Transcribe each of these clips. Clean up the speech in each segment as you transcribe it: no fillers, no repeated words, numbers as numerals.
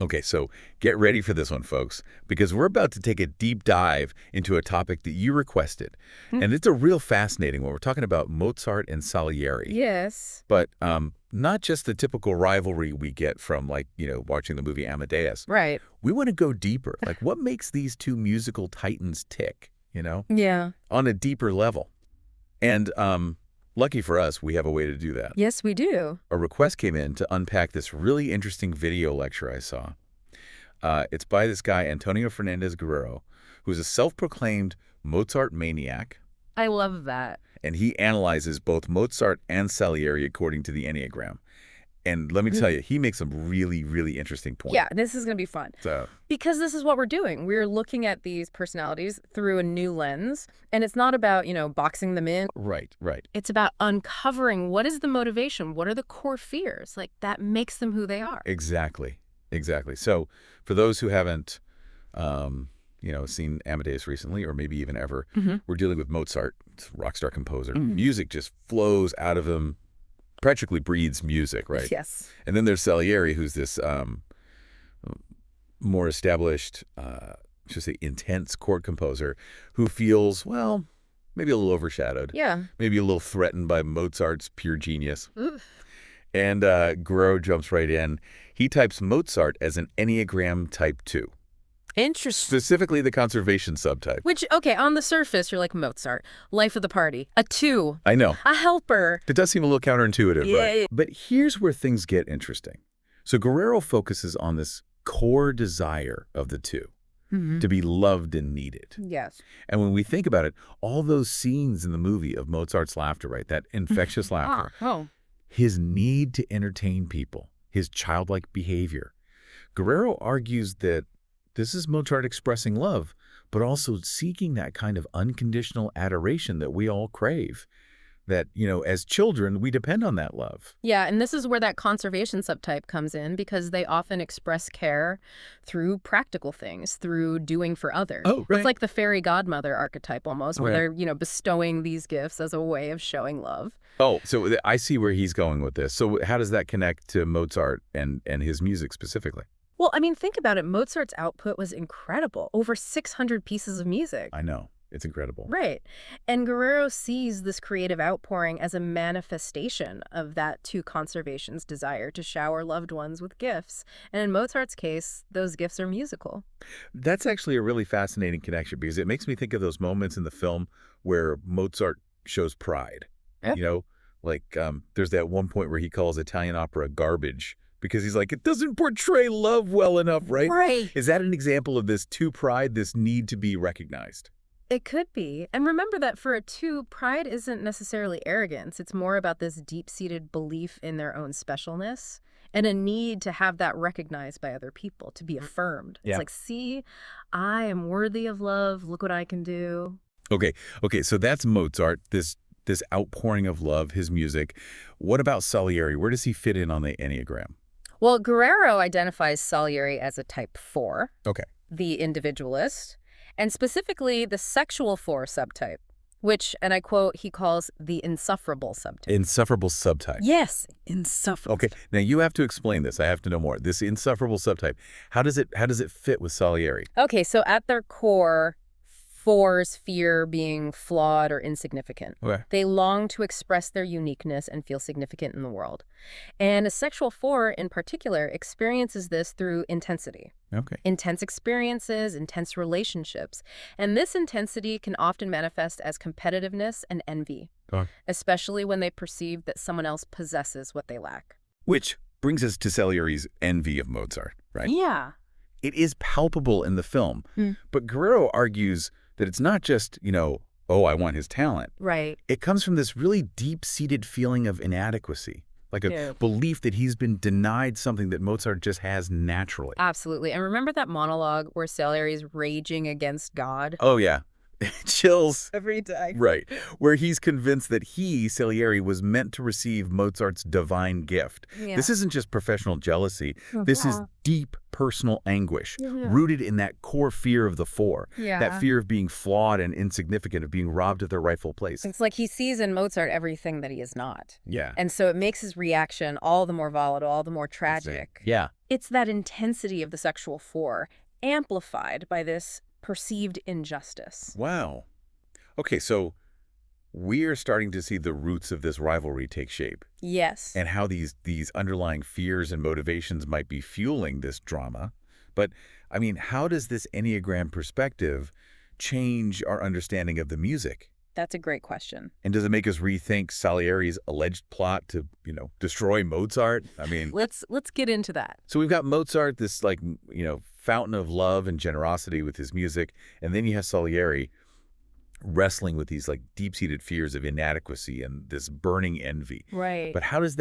Okay, so get ready for this one, folks, because we're about to take a deep dive into a topic that you requested. Mm. And it's a real fascinating one. We're talking about Mozart and Salieri. Yes. But not just the typical rivalry we get from, like, watching the movie Amadeus. Right. We want to go deeper. Like, what makes these two musical titans tick, Yeah. on a deeper level? And lucky for us, we have a way to do that. Yes, we do. A request came in to unpack this really interesting video lecture I saw. It's by this guy, Antonio Fernandez Guerrero, who's a self-proclaimed Mozart maniac, I love that. and he analyzes both Mozart and Salieri according to the Enneagram. And let me tell you, he makes some really, really interesting points. Yeah, this is going to be fun. So, Because this is what we're doing. We're looking at these personalities through a new lens. And it's not about, boxing them in. right. It's about uncovering what is the motivation? What are the core fears? Like, that makes them who they are. Exactly. So, for those who haven't, seen Amadeus recently, or maybe even ever, we're dealing with Mozart, rock star composer. Music just flows out of him, practically breathes music, right? Yes. And then there's Salieri, who's this more established, should say, intense chord composer, who feels, well, maybe a little overshadowed. Yeah. Maybe a little threatened by Mozart's pure genius. Oof. And Guerrero jumps right in. He types Mozart as an Enneagram Type 2, Interesting. specifically the conservation subtype. Which, okay, on the surface, you're like Mozart, life of the party, a 2, I know. a helper. It does seem a little counterintuitive, Yeah. right? But here's where things get interesting. So Guerrero focuses on this core desire of the two, to be loved and needed. Yes. And when we think about it, all those scenes in the movie of Mozart's laughter, right, that infectious laughter, Oh. his need to entertain people, his childlike behavior. Guerrero argues that this is Mozart expressing love, but also seeking that kind of unconditional adoration that we all crave. That, as children, we depend on that love. Yeah, and this is where that conservation subtype comes in because they often express care through practical things, through doing for others. Oh, right. It's like the fairy godmother archetype almost, where Right. they're, bestowing these gifts as a way of showing love. Oh, so I see where he's going with this. So how does that connect to Mozart and his music specifically? Well, I mean, think about it. Mozart's output was incredible. Over 600 pieces of music. I know. It's incredible. Right. And Guerrero sees this creative outpouring as a manifestation of that two conservation's desire to shower loved ones with gifts. And in Mozart's case, those gifts are musical. That's actually a really fascinating connection because it makes me think of those moments in the film where Mozart shows pride. Yeah. There's that one point where he calls Italian opera garbage because he's like, it doesn't portray love well enough, right? Right. Is that an example of this too pride, this need to be recognized? It could be. And remember that for a 2, pride isn't necessarily arrogance. It's more about this deep-seated belief in their own specialness and a need to have that recognized by other people, to be affirmed. Yeah. It's like, see, I am worthy of love. Look what I can do. Okay, so that's Mozart, this outpouring of love, his music. What about Salieri? Where does he fit in on the Enneagram? Well, Guerrero identifies Salieri as a type 4, Okay. the individualist, and specifically the sexual 4 subtype, which, and I quote, he calls the insufferable subtype. Insufferable subtype. Yes, insufferable. Okay, now you have to explain this. I have to know more. This insufferable subtype, how does it fit with Salieri? Okay, so at their core, 4s fear being flawed or insignificant. Okay. They long to express their uniqueness and feel significant in the world. And a sexual 4 in particular experiences this through intensity. Okay. Intense experiences, intense relationships. And this intensity can often manifest as competitiveness and envy, especially when they perceive that someone else possesses what they lack. Which brings us to Salieri's envy of Mozart, right? Yeah. It is palpable in the film, but Guerrero argues that it's not just, oh, I want his talent. Right. It comes from this really deep-seated feeling of inadequacy, like a belief that he's been denied something that Mozart just has naturally. Absolutely. And remember that monologue where Salieri is raging against God? Oh, yeah. Chills. Every time. Right. Where he's convinced that he, Salieri, was meant to receive Mozart's divine gift. Yeah. This isn't just professional jealousy. This is deep personal anguish, Yeah. rooted in that core fear of the four, Yeah. that fear of being flawed and insignificant, of being robbed of their rightful place. It's like he sees in Mozart everything that he is not. Yeah. And so it makes his reaction all the more volatile, all the more tragic. Yeah. It's that intensity of the sexual four, amplified by this perceived injustice. Wow. Okay, so we're starting to see the roots of this rivalry take shape Yes. and how these underlying fears and motivations might be fueling this drama. But, I mean, how does this Enneagram perspective change our understanding of the music? That's a great question. And does it make us rethink Salieri's alleged plot to, destroy Mozart? I mean, Let's get into that. so we've got Mozart, this fountain of love and generosity with his music, and then you have Salieri wrestling with these deep-seated fears of inadequacy and this burning envy. Right. But how does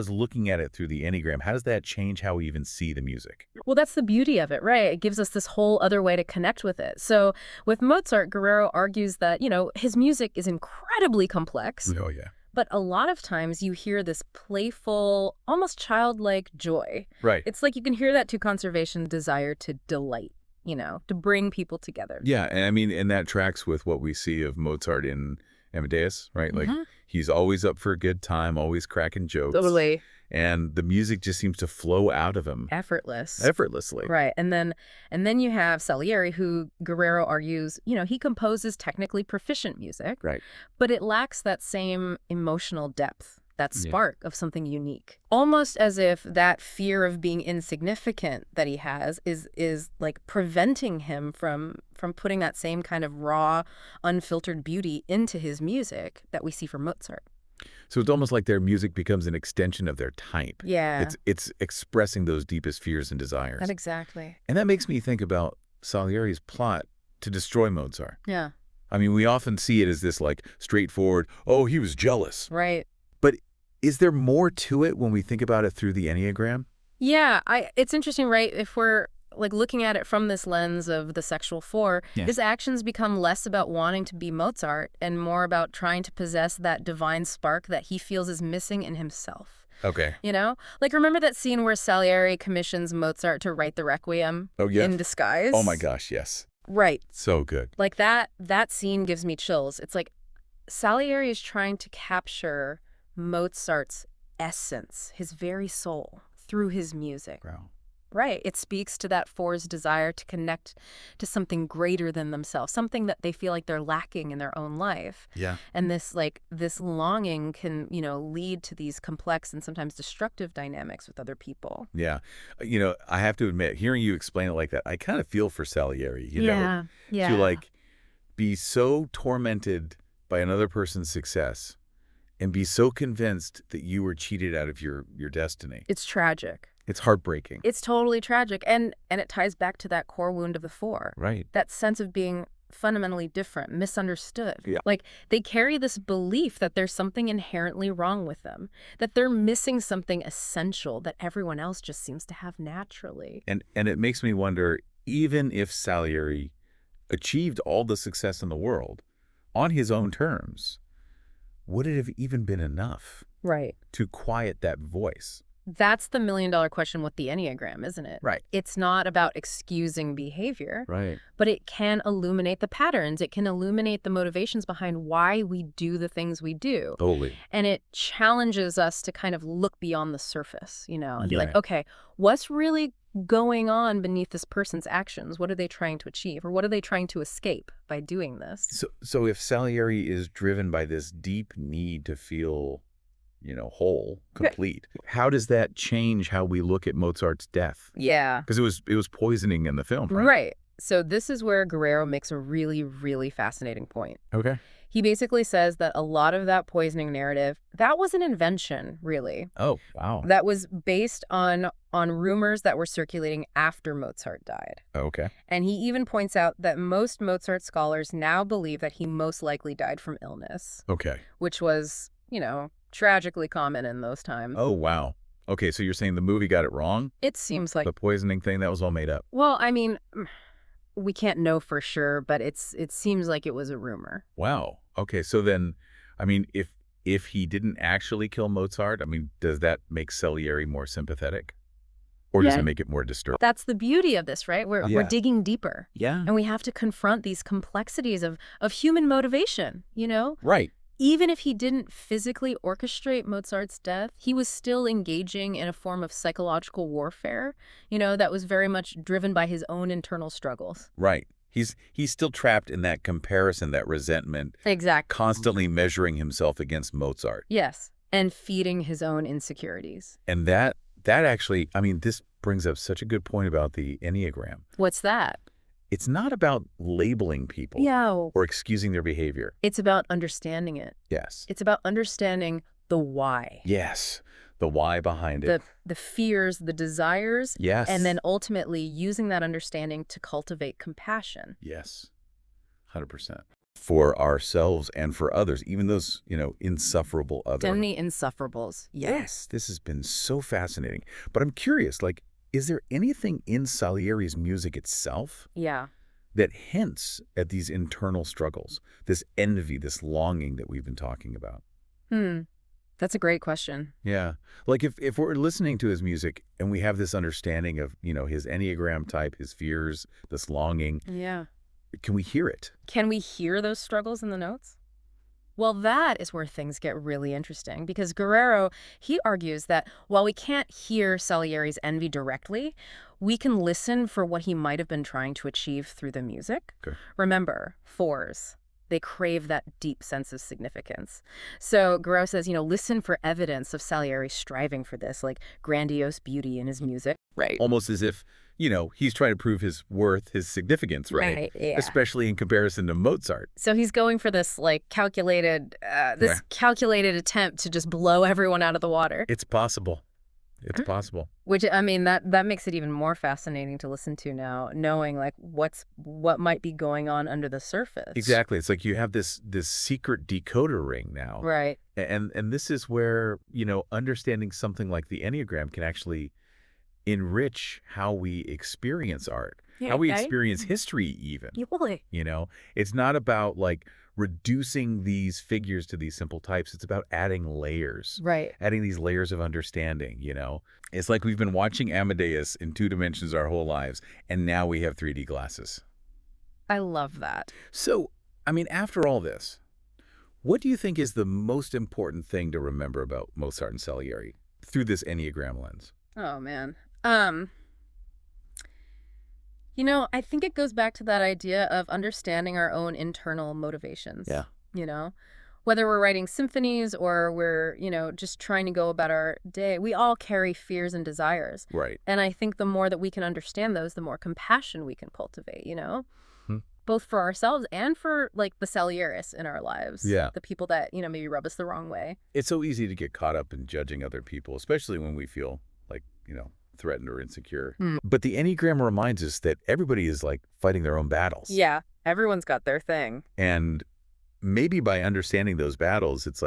looking at it through the Enneagram, how does that change how we even see the music? Well, that's the beauty of it, right? It gives us this whole other way to connect with it. So with Mozart, Guerrero argues that, his music is incredibly complex, Oh, yeah. but a lot of times you hear this playful, almost childlike joy. Right. It's like you can hear that to conservation desire to delight, to bring people together. Yeah, and I mean, and that tracks with what we see of Mozart in Amadeus, right? Like, he's always up for a good time, always cracking jokes. Totally. And the music just seems to flow out of him Effortless. effortlessly. Right. And then you have Salieri, who Guerrero argues, he composes technically proficient music, Right. but it lacks that same emotional depth, that Yeah. spark of something unique. Almost as if that fear of being insignificant that he has is like preventing him from putting that same kind of raw, unfiltered beauty into his music that we see from Mozart. So it's almost like their music becomes an extension of their type. Yeah. It's expressing those deepest fears and desires. That exactly. And that makes me think about Salieri's plot to destroy Mozart. Yeah. I mean, we often see it as this straightforward, oh, he was jealous. Right. But is there more to it when we think about it through the Enneagram? Yeah, it's interesting, right? If we're looking at it from this lens of the sexual four, Yeah. his actions become less about wanting to be Mozart and more about trying to possess that divine spark that he feels is missing in himself. Okay. Remember that scene where Salieri commissions Mozart to write the Requiem Oh, yeah. in disguise? Oh, my gosh, yes. Right. So good. Like that scene gives me chills. It's like Salieri is trying to capture Mozart's essence, his very soul, through his music. Wow. Right. It speaks to that four's desire to connect to something greater than themselves, something that they feel like they're lacking in their own life. Yeah. And this longing can, lead to these complex and sometimes destructive dynamics with other people. Yeah. I have to admit, hearing you explain it like that, I kind of feel for Salieri, Yeah. to be so tormented by another person's success and be so convinced that you were cheated out of your destiny. It's tragic. It's heartbreaking. It's totally tragic. And it ties back to that core wound of the four. Right. That sense of being fundamentally different, misunderstood. Yeah. They carry this belief that there's something inherently wrong with them, that they're missing something essential that everyone else just seems to have naturally. And it makes me wonder, even if Salieri achieved all the success in the world on his own terms, would it have even been enough Right. to quiet that voice? That's the million-dollar question with the Enneagram, isn't it? Right. It's not about excusing behavior, Right. but it can illuminate the patterns. It can illuminate the motivations behind why we do the things we do. Totally. And it challenges us to kind of look beyond the surface, and be like, Yeah. okay, what's really going on beneath this person's actions? What are they trying to achieve? Or what are they trying to escape by doing this? So if Salieri is driven by this deep need to feel, whole, complete, how does that change how we look at Mozart's death? Yeah. Because it was poisoning in the film, right? Right. So this is where Guerrero makes a really, really fascinating point. Okay. He basically says that a lot of that poisoning narrative, that was an invention, really. Oh, wow. That was based on rumors that were circulating after Mozart died. Okay. And he even points out that most Mozart scholars now believe that he most likely died from illness, Okay. which was, tragically common in those times. Oh, wow. Okay, so you're saying the movie got it wrong? It seems like, The poisoning thing, that was all made up. well, I mean, we can't know for sure, but it seems like it was a rumor. Wow. Okay, so then, I mean, if he didn't actually kill Mozart, I mean, does that make Salieri more sympathetic? Or does Yeah. it make it more disturbing? That's the beauty of this, right? We're Yeah. digging deeper. Yeah. And we have to confront these complexities of human motivation, you know? Right. Even if he didn't physically orchestrate Mozart's death, he was still engaging in a form of psychological warfare, that was very much driven by his own internal struggles. Right. He's still trapped in that comparison, that resentment, Exactly. constantly measuring himself against Mozart. Yes. And feeding his own insecurities. And that actually, I mean, this brings up such a good point about the Enneagram. What's that? It's not about labeling people Yeah. or excusing their behavior. It's about understanding it. Yes. It's about understanding the why. Yes. The why behind it. The fears, the desires, Yes. and then ultimately using that understanding to cultivate compassion. Yes. 100%. For ourselves and for others, even those, insufferable others. So many insufferables. Yes. This has been so fascinating. But I'm curious, like, is there anything in Salieri's music itself Yeah. that hints at these internal struggles, this envy, this longing that we've been talking about? That's a great question. Yeah. Like if we're listening to his music and we have this understanding of, his Enneagram type, his fears, this longing, Yeah. can we hear it? Can we hear those struggles in the notes? Well, that is where things get really interesting because Guerrero, he argues that while we can't hear Salieri's envy directly, we can listen for what he might have been trying to achieve through the music. Okay. Remember, fours, they crave that deep sense of significance. So Guerrero says, listen for evidence of Salieri striving for this, like grandiose beauty in his music. Right. Almost as if, he's trying to prove his worth, his significance, right? Right, yeah. Especially in comparison to Mozart. So he's going for this calculated attempt to just blow everyone out of the water. It's possible. It's possible. Which, I mean, that makes it even more fascinating to listen to now, knowing what might be going on under the surface. Exactly. It's like you have this secret decoder ring now. Right. And this is where, understanding something like the Enneagram can actually enrich how we experience art, how we experience history even. It's not about reducing these figures to these simple types. It's about adding layers. Right. Adding these layers of understanding, It's like we've been watching Amadeus in 2 dimensions our whole lives, and now we have 3D glasses. I love that. So, I mean, after all this, what do you think is the most important thing to remember about Mozart and Salieri through this Enneagram lens? Oh, man. I think it goes back to that idea of understanding our own internal motivations. Yeah. Whether we're writing symphonies or we're, just trying to go about our day, we all carry fears and desires. Right. And I think the more that we can understand those, the more compassion we can cultivate, both for ourselves and for the Salieris in our lives. Yeah. The people that, maybe rub us the wrong way. It's so easy to get caught up in judging other people, especially when we feel threatened or insecure. But the Enneagram reminds us that everybody is fighting their own battles. Yeah. Everyone's got their thing. And maybe by understanding those battles, it's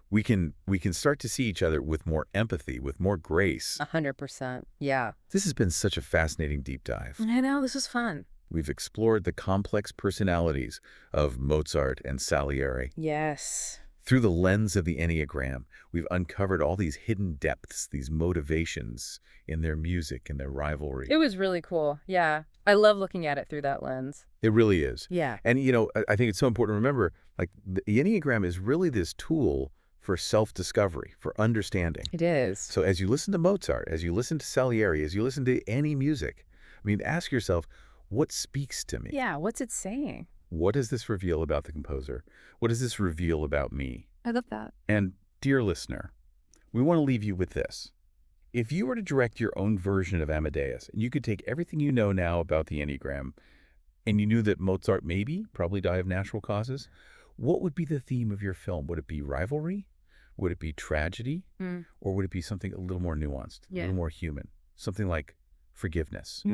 we can start to see each other with more empathy, with more grace. 100%. Yeah. This has been such a fascinating deep dive. I know. This was fun. We've explored the complex personalities of Mozart and Salieri. Yes. Through the lens of the Enneagram, we've uncovered all these hidden depths, these motivations in their music and their rivalry. It was really cool. Yeah. I love looking at it through that lens. It really is. Yeah. And, I think it's so important to remember, the Enneagram is really this tool for self-discovery, for understanding. It is. So as you listen to Mozart, as you listen to Salieri, as you listen to any music, ask yourself, what speaks to me? Yeah. What's it saying? What does this reveal about the composer? What does this reveal about me? I love that. And dear listener, we want to leave you with this. If you were to direct your own version of Amadeus, and you could take everything you know now about the Enneagram, and you knew that Mozart probably died of natural causes, what would be the theme of your film? Would it be rivalry? Would it be tragedy? Or would it be something a little more nuanced, a little more human? Something like forgiveness?